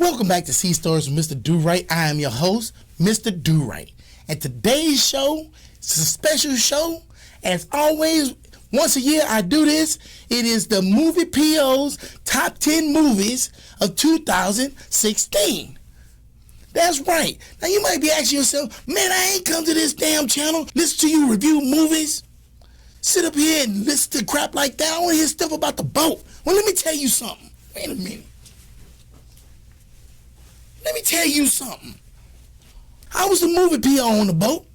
Welcome back to Sea Stories with Mr. Durite. I am your host, Mr. Durite. And today's show is a special show. As always, once a year I do this. It is the Movie PO's Top 10 Movies of 2016. That's right. Now you might be asking yourself, man, I ain't come to this damn channel, listen to you review movies, sit up here and listen to crap like that. I want to hear stuff about the boat. Well, let me tell you something. Wait a minute. Let me tell you something. I was the movie PO on the boat,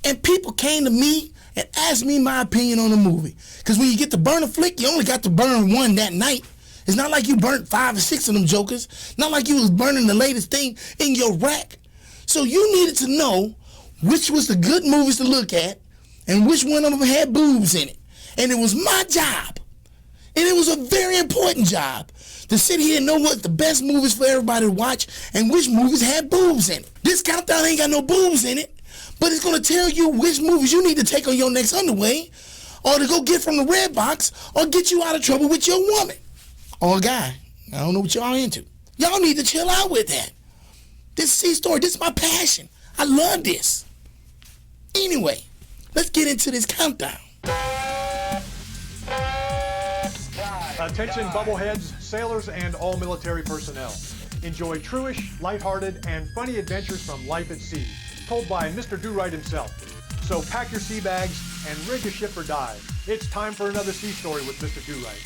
and people came to me and asked me my opinion on the movie. Because when you get to burn a flick, you only got to burn one that night. It's not like you burnt 5 or 6 of them jokers. Not like you was burning the latest thing in your rack. So you needed to know which was the good movies to look at and which one of them had boobs in it. And it was my job. And it was a very important job to sit here and know what the best movies for everybody to watch and which movies had boobs in it. This countdown ain't got no boobs in it, but it's going to tell you which movies you need to take on your next underway or to go get from the red box or get you out of trouble with your woman or a guy. I don't know what y'all into. Y'all need to chill out with that. This Sea Story, this is my passion. I love this. Anyway, let's get into this countdown. Attention bubbleheads, sailors, and all military personnel. Enjoy truish, lighthearted, and funny adventures from life at sea, told by Mr. Durite himself. So pack your sea bags and rig your ship or dive. It's time for another sea story with Mr. Durite.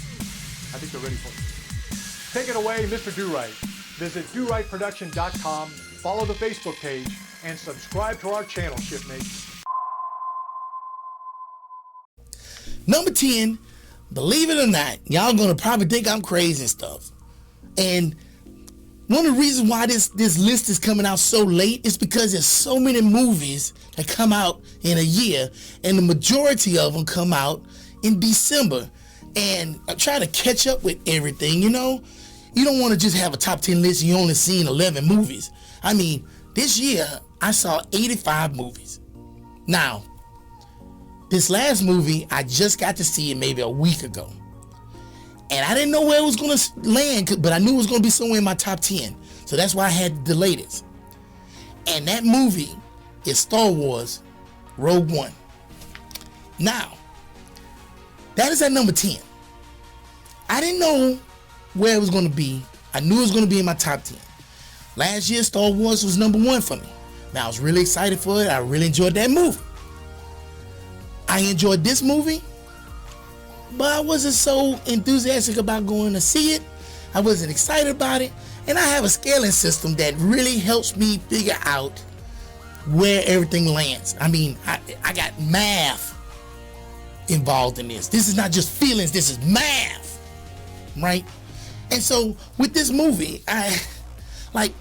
I think they're ready for you. Take it away, Mr. Durite. Visit DuriteProduction.com, follow the Facebook page, and subscribe to our channel, shipmates. Number 10. Believe it or not, y'all gonna probably think I'm crazy and stuff. And one of the reasons why this list is coming out so late is because there's so many movies that come out in a year, and the majority of them come out in December. And I try to catch up with everything, you know? You don't want to just have a top 10 list and you only seen 11 movies. I mean, this year I saw 85 movies. Now, this last movie, I just got to see it maybe a week ago. And I didn't know where it was going to land, but I knew it was going to be somewhere in my top 10. So that's why I had to delay this. And that movie is Star Wars Rogue One. Now, that is at number 10. I didn't know where it was going to be. I knew it was going to be in my top 10. Last year, Star Wars was number 1 for me. Now, I was really excited for it. I really enjoyed that movie. I enjoyed this movie, but I wasn't so enthusiastic about going to see it. I wasn't excited about it. And I have a scaling system that really helps me figure out where everything lands. I mean, I got math involved in this. This is not just feelings, this is math, right? And so with this movie, I like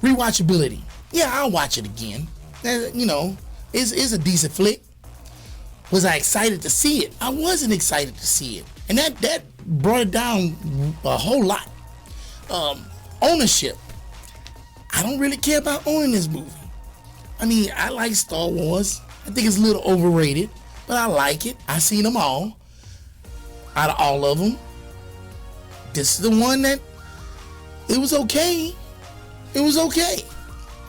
rewatchability. Yeah, I'll watch it again. You know, it's a decent flick. Was I excited to see it? I wasn't excited to see it. And that brought it down a whole lot. Ownership. I don't really care about owning this movie. I mean, I like Star Wars. I think it's a little overrated, but I like it. I've seen them all. Out of all of them, this is the one that it was okay. It was okay.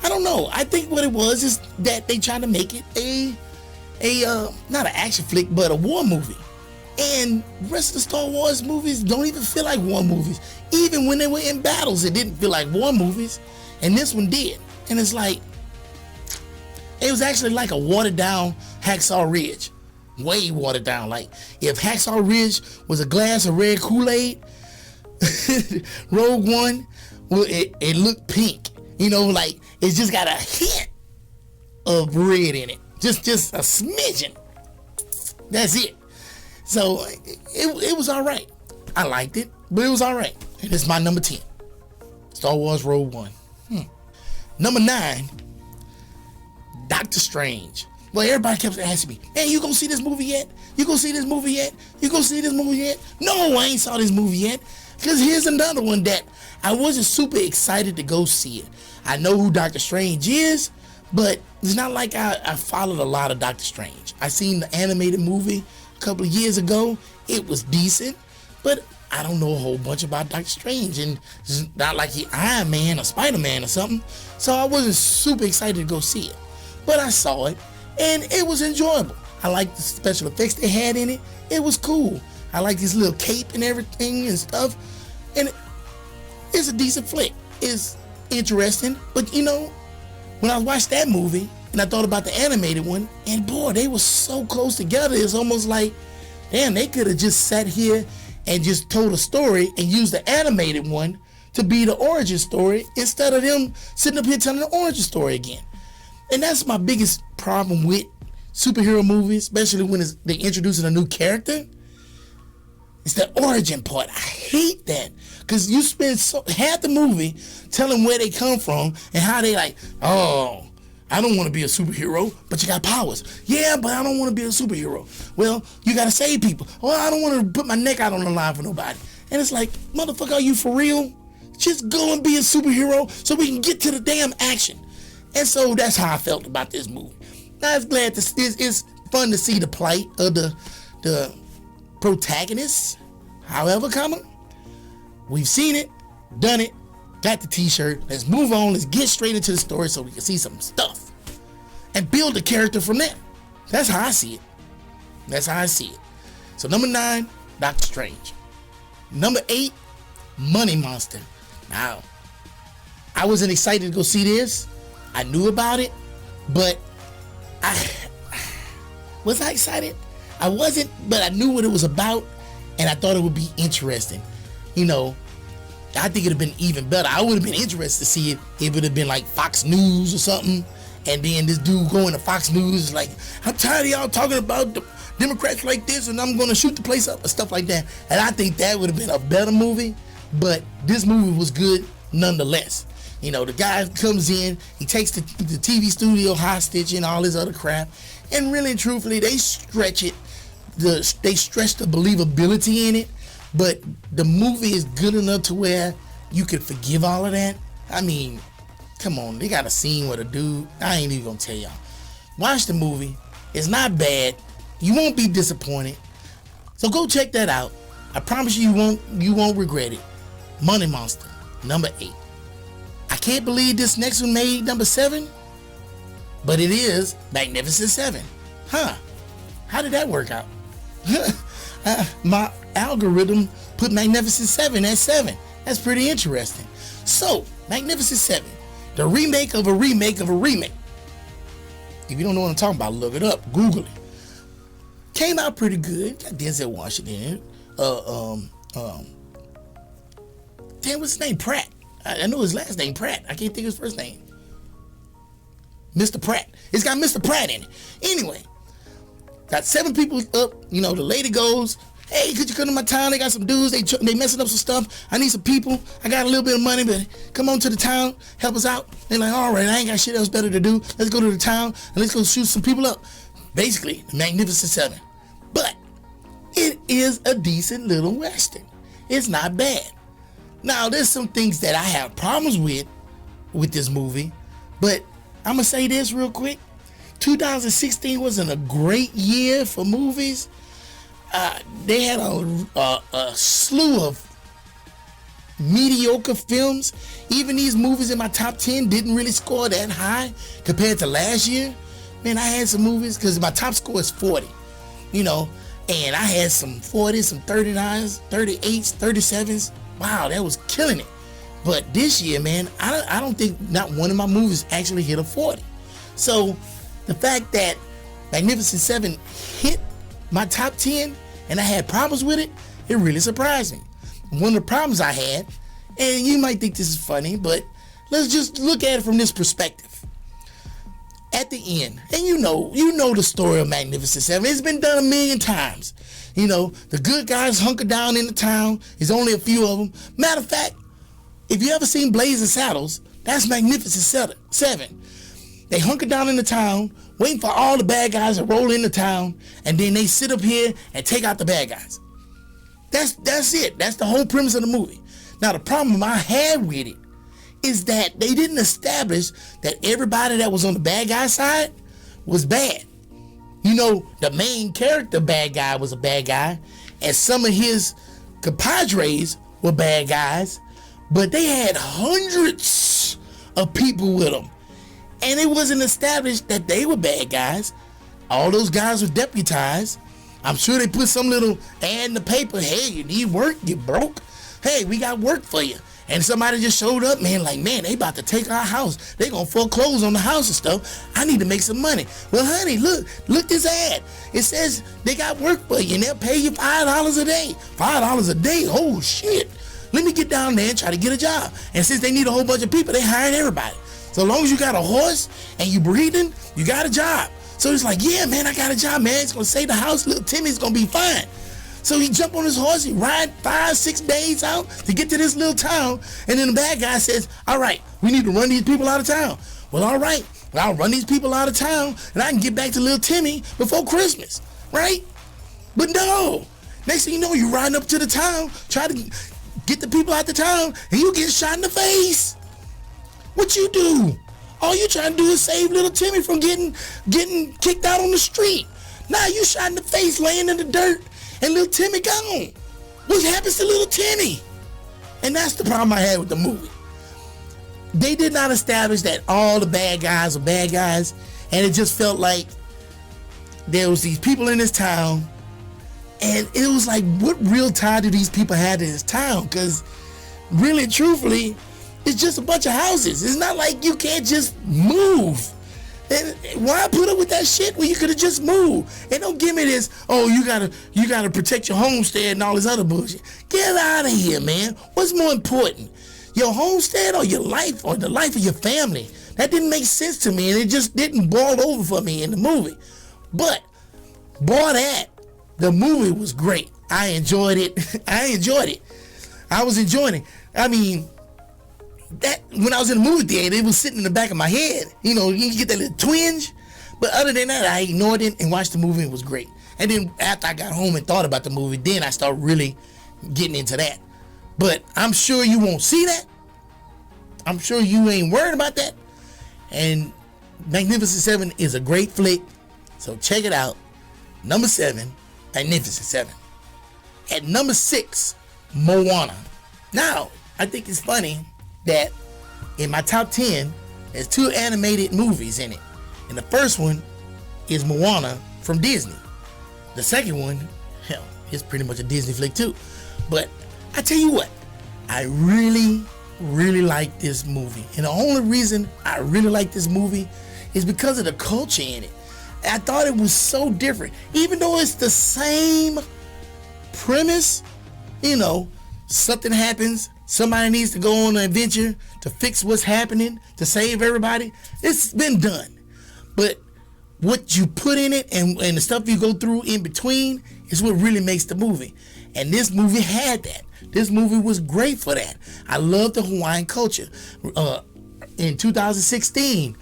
I don't know. I think what it was is that they tried to make it not an action flick, but a war movie. And the rest of the Star Wars movies don't even feel like war movies. Even when they were in battles, it didn't feel like war movies. And this one did. And it's like, it was actually like a watered down Hacksaw Ridge. Way watered down. Like, if Hacksaw Ridge was a glass of red Kool-Aid, Rogue One, well, it looked pink. You know, like, it's just got a hint of red in it. Just a smidgen. That's it. So it was all right. I liked it, but it was all right. And it's my number 10. Star Wars Rogue One. Number 9, Doctor Strange. Well, everybody kept asking me, hey, you gonna see this movie yet? You gonna see this movie yet? You gonna see this movie yet? No, I ain't saw this movie yet. Because here's another one that I wasn't super excited to go see it. I know who Doctor Strange is, but it's not like I followed a lot of Doctor Strange. I seen the animated movie a couple of years ago. It was decent, but I don't know a whole bunch about Doctor Strange, and it's not like he Iron Man or Spider-Man or something. So I wasn't super excited to go see it. But I saw it, and it was enjoyable. I liked the special effects they had in it. It was cool. I like his little cape and everything and stuff. And it's a decent flick. It's interesting. But you know, when I watched that movie and I thought about the animated one, and boy, they were so close together. It's almost like, damn, they could have just sat here and just told a story and used the animated one to be the origin story instead of them sitting up here telling the origin story again. And that's my biggest problem with superhero movies, especially when they're introducing a new character. It's the origin part. I hate that, because you spend half the movie telling where they come from and how they like, oh, I don't want to be a superhero, but you got powers. Yeah, but I don't want to be a superhero. Well, you got to save people. Well, I don't want to put my neck out on the line for nobody. And it's like, motherfucker, are you for real? Just go and be a superhero so we can get to the damn action. And so that's how I felt about this movie. I was glad it's fun to see the plight of the protagonists. However, we've seen it, done it, got the t-shirt. Let's move on. Let's get straight into the story so we can see some stuff and build the character from there. That's how I see it. That's how I see it. So number 9, Doctor Strange. Number 8, Money Monster. Now, I wasn't excited to go see this. I knew about it, but was I excited? I wasn't, but I knew what it was about, and I thought it would be interesting. You know, I think it'd have been even better. I would have been interested to see it if it would have been like Fox News or something, and then this dude going to Fox News like, I'm tired of y'all talking about the Democrats like this, and I'm gonna shoot the place up, or stuff like that. And I think that would have been a better movie, but this movie was good nonetheless. You know, the guy comes in, he takes the TV studio hostage and all this other crap, and really and truthfully, they stretch it. They stretch the believability in it, but the movie is good enough to where you could forgive all of that. I mean, come on, they got a scene with a dude. I ain't even gonna tell y'all. Watch the movie. It's not bad. You won't be disappointed. So go check that out. I promise you won't regret it. Money Monster, number 8. I can't believe this next one made number 7, but it is Magnificent 7. Huh? How did that work out? My algorithm put Magnificent 7 at 7. That's pretty interesting. So, Magnificent 7, the remake of a remake of a remake. If you don't know what I'm talking about, look it up. Google it. Came out pretty good. Got Denzel Washington. Damn, what's his name? Pratt. I know his last name, Pratt. I can't think of his first name. Mr. Pratt. It's got Mr. Pratt in it. Anyway, got 7 people up. You know, the lady goes, hey, could you come to my town? They got some dudes. They messing up some stuff. I need some people. I got a little bit of money, but come on to the town. Help us out. They're like, all right, I ain't got shit else better to do. Let's go to the town and let's go shoot some people up. Basically, the Magnificent 7. But it is a decent little Western. It's not bad. Now, there's some things that I have problems with this movie, but I'm going to say this real quick. 2016 wasn't a great year for movies. They had a slew of mediocre films. Even these movies in my top 10 didn't really score that high compared to last year. Man, I had some movies, because my top score is 40, you know, and I had some 40s, some 39s, 38s, 37s. Wow, that was killing it. But this year, man, I don't think not one of my movies actually hit a 40. So the fact that Magnificent 7 hit my top 10 and I had problems with it, it really surprised me. One of the problems I had, and you might think this is funny, but let's just look at it from this perspective. At the end, and you know the story of Magnificent 7. It's been done a million times. You know, the good guys hunker down in the town. There's only a few of them. Matter of fact, if you ever seen Blazing Saddles, that's Magnificent 7. They hunker down in the town, waiting for all the bad guys to roll into town, and then they sit up here and take out the bad guys. That's it. That's the whole premise of the movie. Now, the problem I had with it is that they didn't establish that everybody that was on the bad guy side was bad. You know, the main character bad guy was a bad guy, and some of his compadres were bad guys, but they had hundreds of people with them. And it wasn't established that they were bad guys. All those guys were deputized. I'm sure they put some little ad in the paper. Hey, you need work? You broke? Hey, we got work for you. And somebody just showed up, man, like, man, they about to take our house. They gonna foreclose on the house and stuff. I need to make some money. Well, honey, look this ad. It says they got work for you and they'll pay you $5 a day. $5 a day? Oh, shit. Let me get down there and try to get a job. And since they need a whole bunch of people, they hiring everybody. So as long as you got a horse and you breathing, you got a job. So he's like, yeah, man, I got a job, man. It's gonna save the house. Little Timmy's gonna be fine. So he jumped on his horse, he ride 5-6 days out to get to this little town, and then the bad guy says, all right, we need to run these people out of town. Well, all right, I'll run these people out of town, and I can get back to little Timmy before Christmas, right? But no, next thing you know, you're riding up to the town, try to get the people out the town, and you get shot in the face. What you do? All you trying to do is save little Timmy from getting kicked out on the street. Now you shot in the face, laying in the dirt, and little Timmy gone. What happens to little Timmy? And that's the problem I had with the movie. They did not establish that all the bad guys were bad guys, and it just felt like there was these people in this town, and it was like, what real tie do these people have to this town? Because really, truthfully, it's just a bunch of houses. It's not like you can't just move. And why put up with that shit when you could have just moved? And don't give me this, oh, you gotta protect your homestead and all this other bullshit. Get out of here, man. What's more important? Your homestead or your life or the life of your family? That didn't make sense to me, and it just didn't boil over for me in the movie. But, boy, the movie was great. I enjoyed it. I was enjoying it. I mean, that when I was in the movie theater, it was sitting in the back of my head. You know, you get that little twinge. But other than that, I ignored it and watched the movie. It was great. And then after I got home and thought about the movie, then I started really getting into that. But I'm sure you won't see that. I'm sure you ain't worried about that. And Magnificent Seven is a great flick. So check it out. Number 7, Magnificent Seven. At number 6, Moana. Now, I think it's funny that in my top 10, there's 2 animated movies in it. And the first one is Moana from Disney. The second one, hell, it's pretty much a Disney flick too. But I tell you what, I really like this movie. And the only reason I really like this movie is because of the culture in it. I thought it was so different. Even though it's the same premise, you know, something happens, somebody needs to go on an adventure to fix what's happening, to save everybody. It's been done. But what you put in it and the stuff you go through in between is what really makes the movie. And this movie had that. This movie was great for that. I love the Hawaiian culture. In 2016,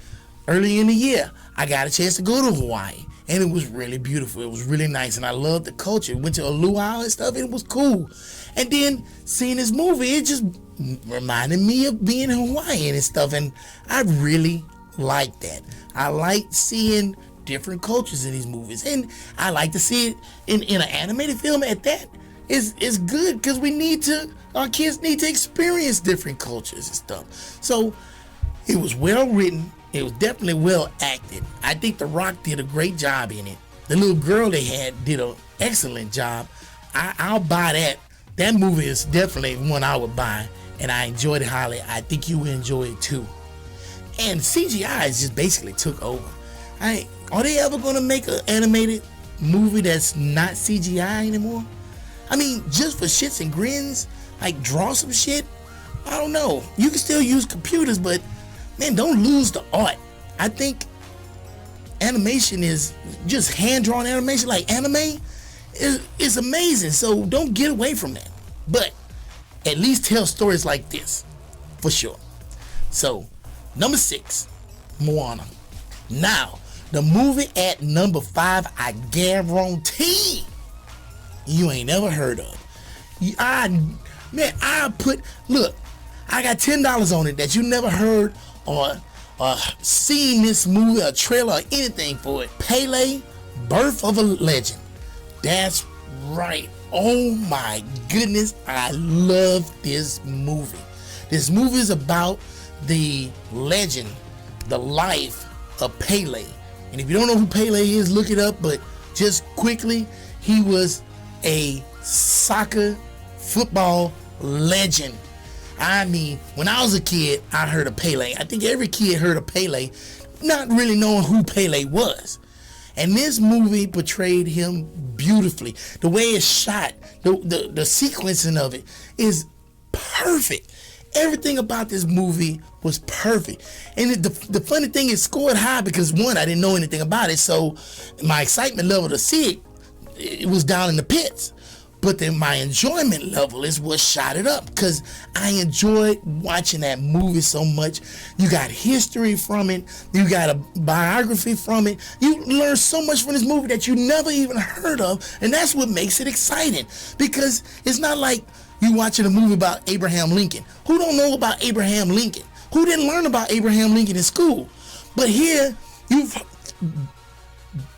early in the year, I got a chance to go to Hawaii. And it was really beautiful. It was really nice. And I loved the culture. Went to a luau and stuff. It was cool. And then seeing this movie, it just reminded me of being Hawaiian and stuff. And I really like that. I like seeing different cultures in these movies. And I like to see it in an animated film at that. It's good because our kids need to experience different cultures and stuff. So it was well written. It was definitely well acted. I think The Rock did a great job in it. The little girl they had did an excellent job. I'll buy that. That movie is definitely one I would buy, and I enjoyed it highly. I think you will enjoy it too. And CGI just basically took over. Are they ever going to make an animated movie that's not CGI anymore? I mean, just for shits and grins, like draw some shit? I don't know. You can still use computers, but man, don't lose the art. I think animation is just hand-drawn animation, like anime, is amazing. So don't get away from that. But at least tell stories like this, for sure. So, number 6, Moana. Now, the movie at number 5, I guarantee you ain't never heard of. Look, I got $10 on it that you never heard or seen this movie, a trailer, or anything for it. Pele, Birth of a Legend. That's right. Oh my goodness, I love this movie. This movie is about the legend, the life of Pele. And if you don't know who Pele is, look it up. But just quickly, he was a soccer football legend. I mean, when I was a kid, I heard of Pele. I think every kid heard of Pele, not really knowing who Pele was. And this movie portrayed him beautifully. The way it's shot, the sequencing of it is perfect. Everything about this movie was perfect. And the funny thing is, scored high because, one, I didn't know anything about it. So my excitement level to see it was down in the pits. But then my enjoyment level is what shot it up, because I enjoyed watching that movie so much. You got history from it. You got a biography from it. You learn so much from this movie that you never even heard of. And that's what makes it exciting, because it's not like you watching a movie about Abraham Lincoln. Who don't know about Abraham Lincoln? Who didn't learn about Abraham Lincoln in school? But here, you've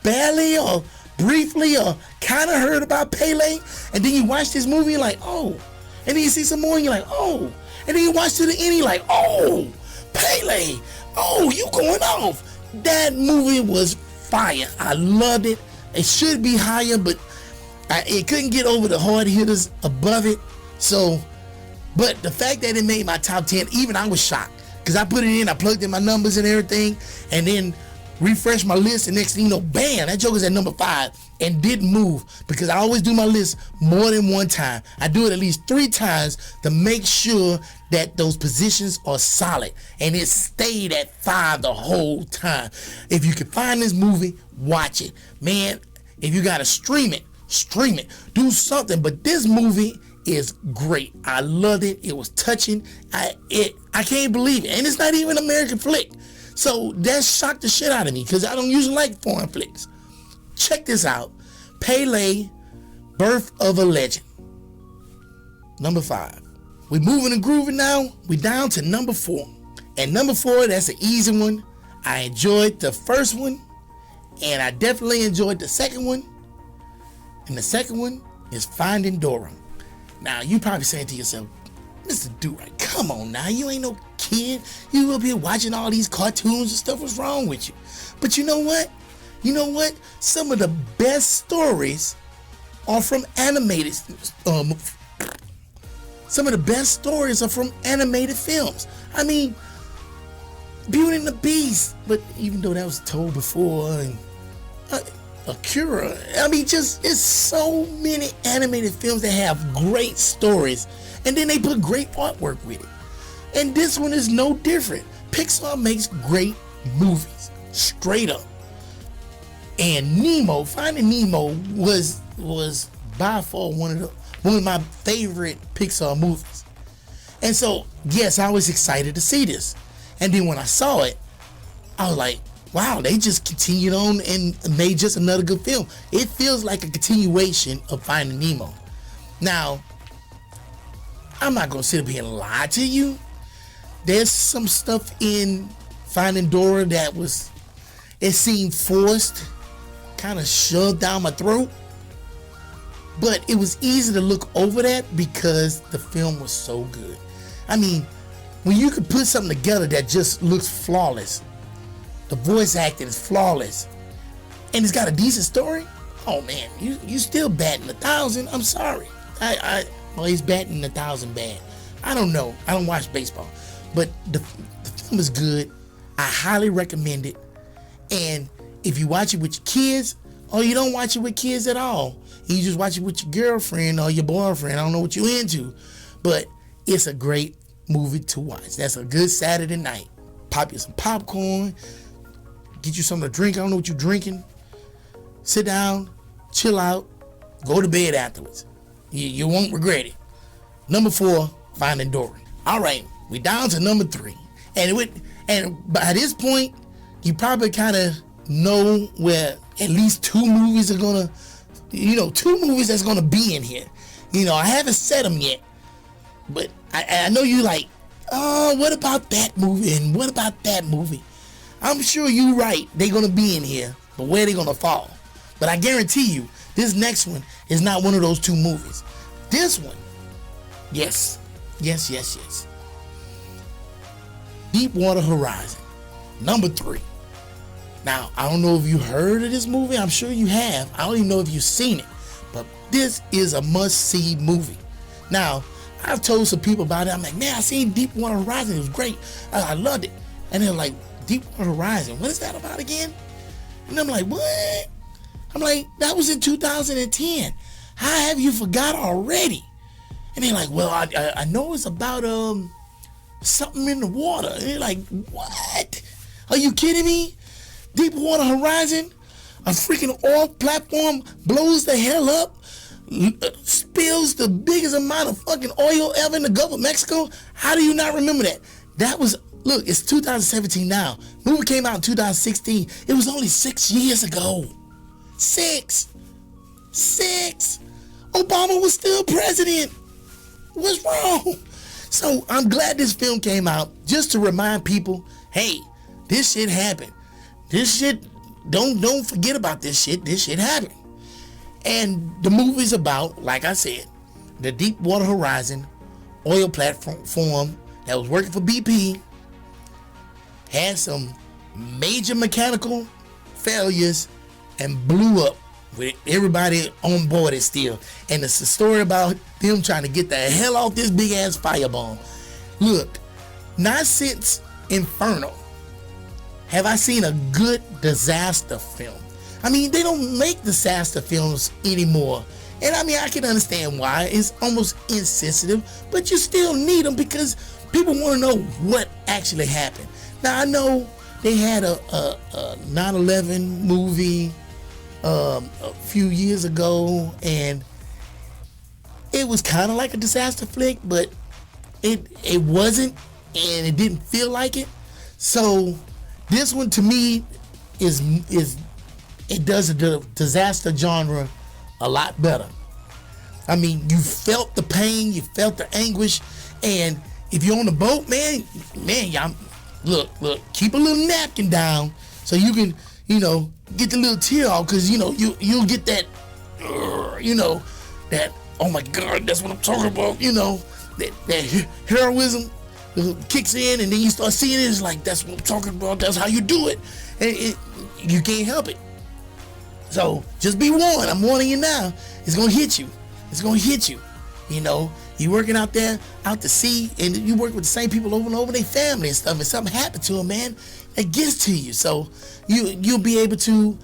barely or briefly or kind of heard about Pele, and then you watch this movie, you're like, oh. And then you see some more, and you're like, oh. And then you watch to the end, you're like, oh, Pele. Oh, you going off. That movie was fire. I loved it. It should be higher, but it couldn't get over the hard hitters above it. So, but the fact that it made my top 10, even I was shocked, because I put it in, I plugged in my numbers and everything, and then refresh my list, and next thing you know, bam, that joker's at number 5 and didn't move, because I always do my list more than one time. I do it at least 3 times to make sure that those positions are solid, and it stayed at 5 the whole time. If you can find this movie, watch it. Man, if you gotta stream it, do something. But this movie is great. I loved it. It was touching. I can't believe it. And it's not even an American flick. So that shocked the shit out of me, because I don't usually like foreign flicks. Check this out. Pele, Birth of a Legend. Number 5. We moving and grooving now. We down to number 4. And number 4, that's an easy one. I enjoyed the first one, and I definitely enjoyed the second one. And the second one is Finding Dory. Now, you probably saying to yourself, Mr. Durite, come on now, you ain't no kid. You up here watching all these cartoons and stuff. What's wrong with you? But you know what? Some of the best stories are from animated. Some of the best stories are from animated films. I mean, Beauty and the Beast, but even though that was told before, and Akira. I mean, it's so many animated films that have great stories, and then they put great artwork with it. And this one is no different. Pixar makes great movies, straight up. And Nemo, Finding Nemo was by far one of my favorite Pixar movies. And so, yes, I was excited to see this. And then when I saw it, I was like, wow, they just continued on and made just another good film. It feels like a continuation of Finding Nemo. Now, I'm not gonna sit up here and lie to you. There's some stuff in Finding Dory that it seemed forced, kind of shoved down my throat. But it was easy to look over that because the film was so good. I mean, when you could put something together that just looks flawless, the voice acting is flawless, and it's got a decent story, oh man, you still batting 1,000. I'm sorry. Well, he's batting 1,000 bad. I don't know. I don't watch baseball. But the film is good. I highly recommend it. And if you watch it with your kids, or you don't watch it with kids at all, you just watch it with your girlfriend or your boyfriend, I don't know what you're into, but it's a great movie to watch. That's a good Saturday night. Pop you some popcorn, get you something to drink. I don't know what you're drinking. Sit down, chill out, go to bed afterwards. You won't regret it. Number 4, Finding Dory. All right, we down to number 3. And by this point, you probably kind of know where at least 2 movies are gonna, 2 movies that's gonna be in here. I haven't said them yet, but I know you like, oh, what about that movie and what about that movie? I'm sure you're right. They're gonna be in here, but where they gonna fall? But I guarantee you, This next one is not one of those two movies. This one, yes. Deepwater Horizon, number 3. Now, I don't know if you heard of this movie. I'm sure you have. I don't even know if you've seen it. But this is a must-see movie. Now, I've told some people about it. I'm like, man, I seen Deepwater Horizon. It was great. I loved it. And they're like, Deepwater Horizon, what is that about again? And I'm like, what? I'm like, that was in 2010. How have you forgot already? And they're like, well, I know it's about something in the water. And they're like, what? Are you kidding me? Deepwater Horizon, a freaking oil platform blows the hell up, spills the biggest amount of fucking oil ever in the Gulf of Mexico. How do you not remember that? That was, look, it's 2017 now. Movie came out in 2016. It was only 6 years ago. 6. Obama was still president. What's wrong? So I'm glad this film came out just to remind people, hey, this shit happened. This shit, don't forget about this shit. This shit happened. And the movie's about, like I said, the Deepwater Horizon oil platform that was working for BP had some major mechanical failures and blew up with everybody on board it still. And it's a story about them trying to get the hell off this big ass firebomb. Look, not since Inferno have I seen a good disaster film. I mean, they don't make disaster films anymore. And I mean, I can understand why. It's almost insensitive, but you still need them because people want to know what actually happened. Now, I know they had a 9/11 movie a few years ago, and it was kind of like a disaster flick, but it wasn't, and it didn't feel like it. So this one to me is it does the disaster genre a lot better. I mean, you felt the pain, you felt the anguish, and if you're on the boat, man, y'all look, keep a little napkin down so you can, get the little tear off, because you'll get that, that, oh my God, that's what I'm talking about, that heroism kicks in, and then you start seeing it. It's like, that's what I'm talking about. That's how you do it, and you can't help it. So just be warned. I'm warning you now. It's gonna hit you. It's gonna hit you. You working out there, out to sea, and you work with the same people over and over, their family and stuff, and something happened to them, man, it gets to you. So you'll be able to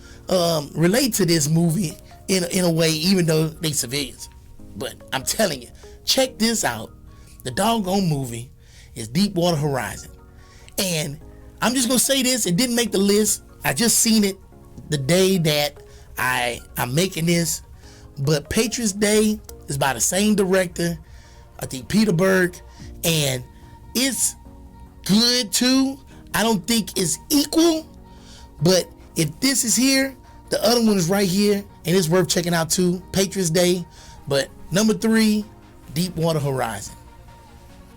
relate to this movie in a way, even though they civilians. But I'm telling you, check this out. The doggone movie is Deepwater Horizon. And I'm just gonna say this, it didn't make the list. I just seen it the day that I'm making this. But Patriots Day is by the same director, I think Peter Berg, and it's good too. I don't think it's equal, but if this is here, the other one is right here, and it's worth checking out too, Patriots Day. But number 3, Deepwater Horizon.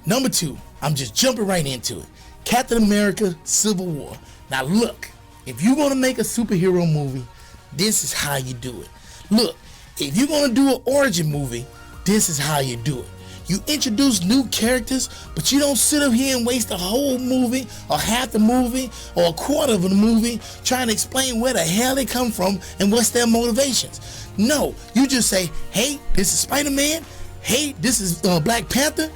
Number 2, I'm just jumping right into it, Captain America Civil War. Now look, if you're gonna make a superhero movie, this is how you do it. Look, if you're gonna do an origin movie, this is how you do it. You introduce new characters, but you don't sit up here and waste a whole movie or half the movie or a quarter of the movie trying to explain where the hell they come from and what's their motivations. No, you just say, hey, this is Spider-Man. Hey, this is Black Panther.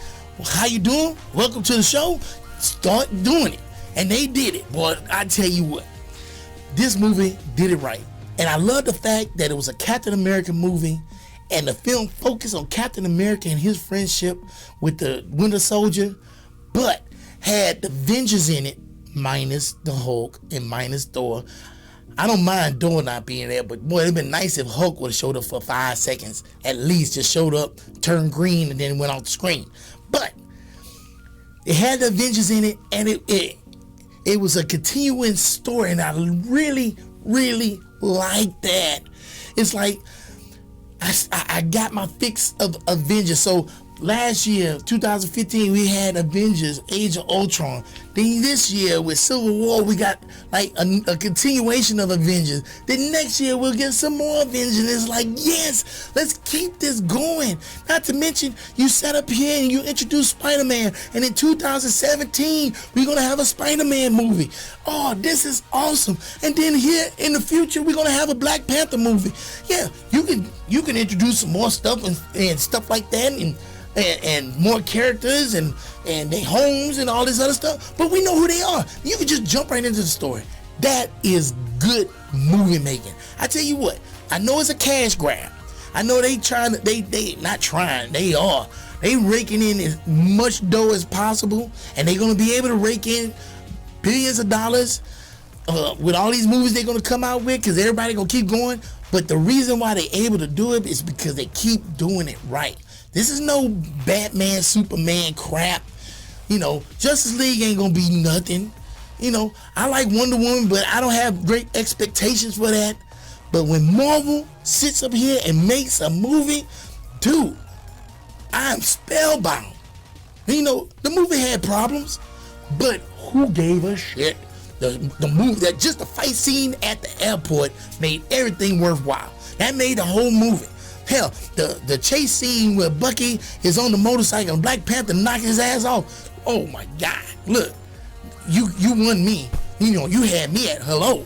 How you doing? Welcome to the show. Start doing it. And they did it. Boy, I tell you what, this movie did it right. And I love the fact that it was a Captain America movie, and the film focused on Captain America and his friendship with the Winter Soldier, but had the Avengers in it, minus the Hulk and minus Thor. I don't mind Thor not being there, but boy, it'd been nice if Hulk would have showed up for 5 seconds, at least just showed up, turned green, and then went off the screen. But it had the Avengers in it, and it was a continuing story, and I really, really like that. It's like I got my fix of Avengers. So last year, 2015, we had Avengers, Age of Ultron. Then this year with Civil War, we got like a continuation of Avengers. Then next year, we'll get some more Avengers. It's like, yes, let's keep this going. Not to mention, you sat up here and you introduced Spider-Man. And in 2017, we're going to have a Spider-Man movie. Oh, this is awesome. And then here in the future, we're going to have a Black Panther movie. Yeah, you can introduce some more stuff and stuff like that, and more characters and their homes and all this other stuff, but we know who they are. You can just jump right into the story. That is good movie making. I tell you what, I know it's a cash grab. I know they raking in as much dough as possible, and they're gonna be able to rake in billions of dollars with all these movies they're gonna come out with, because everybody gonna keep going. But the reason why they're able to do it is because they keep doing it right. This is no Batman, Superman crap. You know, Justice League ain't gonna be nothing. You know, I like Wonder Woman, but I don't have great expectations for that. But when Marvel sits up here and makes a movie, dude, I'm spellbound. You know, the movie had problems, but who gave a shit? The movie, that just the fight scene at the airport made everything worthwhile. That made the whole movie. Hell, the chase scene where Bucky is on the motorcycle and Black Panther knocking his ass off. Oh my God! Look, you won me. You know, you had me at hello.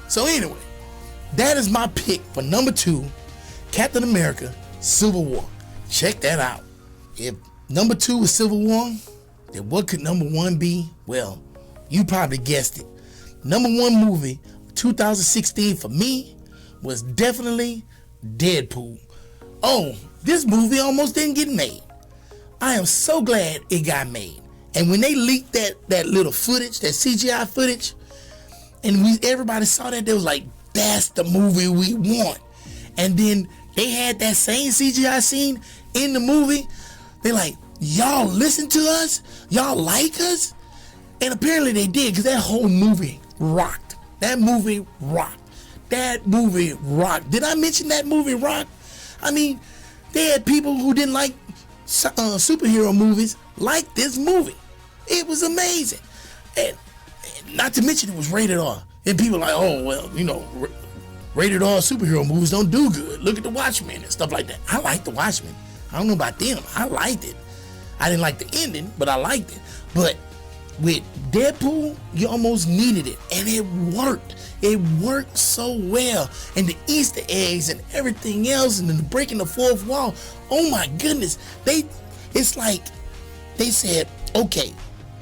So anyway, that is my pick for number 2, Captain America: Civil War. Check that out. If number 2 is Civil War, then what could number 1 be? Well, you probably guessed it. Number 1 movie 2016 for me was definitely Deadpool. Oh, this movie almost didn't get made. I am so glad it got made. And when they leaked that little footage, that CGI footage, and everybody saw that, they was like, that's the movie we want. And then they had that same CGI scene in the movie. They're like, y'all listen to us? Y'all like us? And apparently they did, because that whole movie rocked. That movie rocked. That movie rocked. Did I mention that movie rocked? I mean, they had people who didn't like superhero movies like this movie. It was amazing. And not to mention it was rated R. And people are like, oh, well, you know, rated R superhero movies don't do good. Look at The Watchmen and stuff like that. I like The Watchmen. I don't know about them. I liked it. I didn't like the ending, but I liked it. But with Deadpool, you almost needed it, and it worked. It worked so well, and the Easter eggs and everything else, and then breaking the fourth wall. Oh my goodness! It's like they said, okay,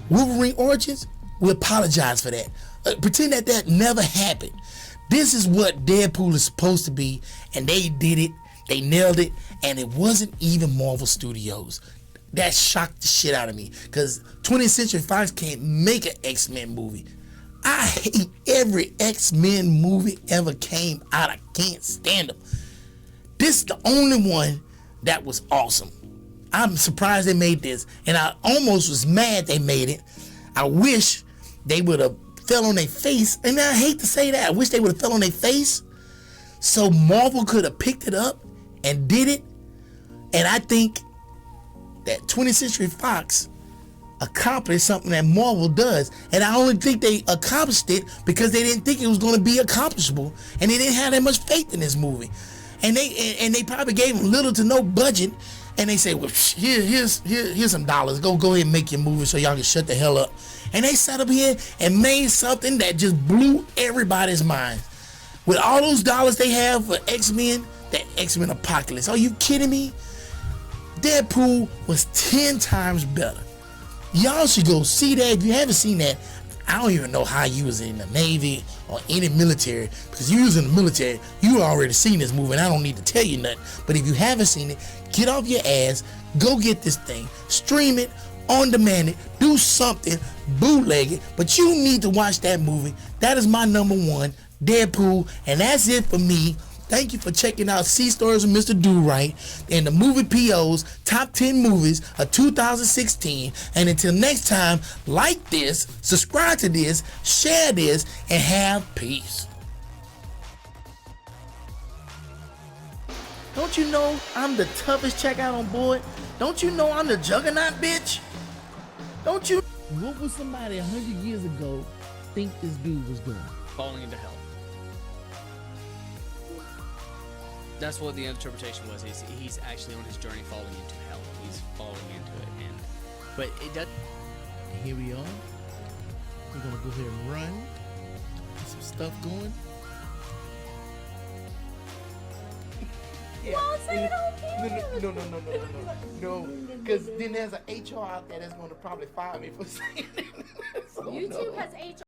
Wolverine Origins, we apologize for that. Pretend that never happened. This is what Deadpool is supposed to be, and they did it. They nailed it, and it wasn't even Marvel Studios. That shocked the shit out of me, because 20th Century Fox can't make an X-Men movie. I hate every X-Men movie ever came out. I can't stand them. This is the only one that was awesome. I'm surprised they made this, and I almost was mad they made it. I wish they would have fell on their face, and I hate to say that. I wish they would have fell on their face so Marvel could have picked it up and did it. And I think that 20th Century Fox accomplished something that Marvel does, and I only think they accomplished it because they didn't think it was going to be accomplishable, and they didn't have that much faith in this movie, and they probably gave them little to no budget, and they say, well, here's some dollars, go ahead and make your movie so y'all can shut the hell up. And they sat up here and made something that just blew everybody's mind. With all those dollars they have for X-Men, that X-Men Apocalypse, are you kidding me? Deadpool was 10 times better. Y'all should go see that. If you haven't seen that, I don't even know how you was in the Navy or any military, because you was in the military, you already seen this movie, and I don't need to tell you nothing. But if you haven't seen it, get off your ass, go get this thing, stream it, on demand it, do something, bootleg it, but you need to watch that movie. That is my number 1, Deadpool, and that's it for me. Thank you for checking out Sea Stories with Mr. Durite and the Movie PO's Top 10 Movies of 2016. And until next time, like this, subscribe to this, share this, and have peace. Don't you know I'm the toughest checkout on board? Don't you know I'm the juggernaut, bitch? Don't you? What would somebody 100 years ago think this dude was doing? Falling into hell. That's what the interpretation was. He's actually on his journey falling into hell. He's falling into it, but it does. And here we are. We're gonna go ahead and run. Get some stuff going. Yeah. No, because then there's an HR out there that's gonna probably fire me for saying it. So YouTube has HR.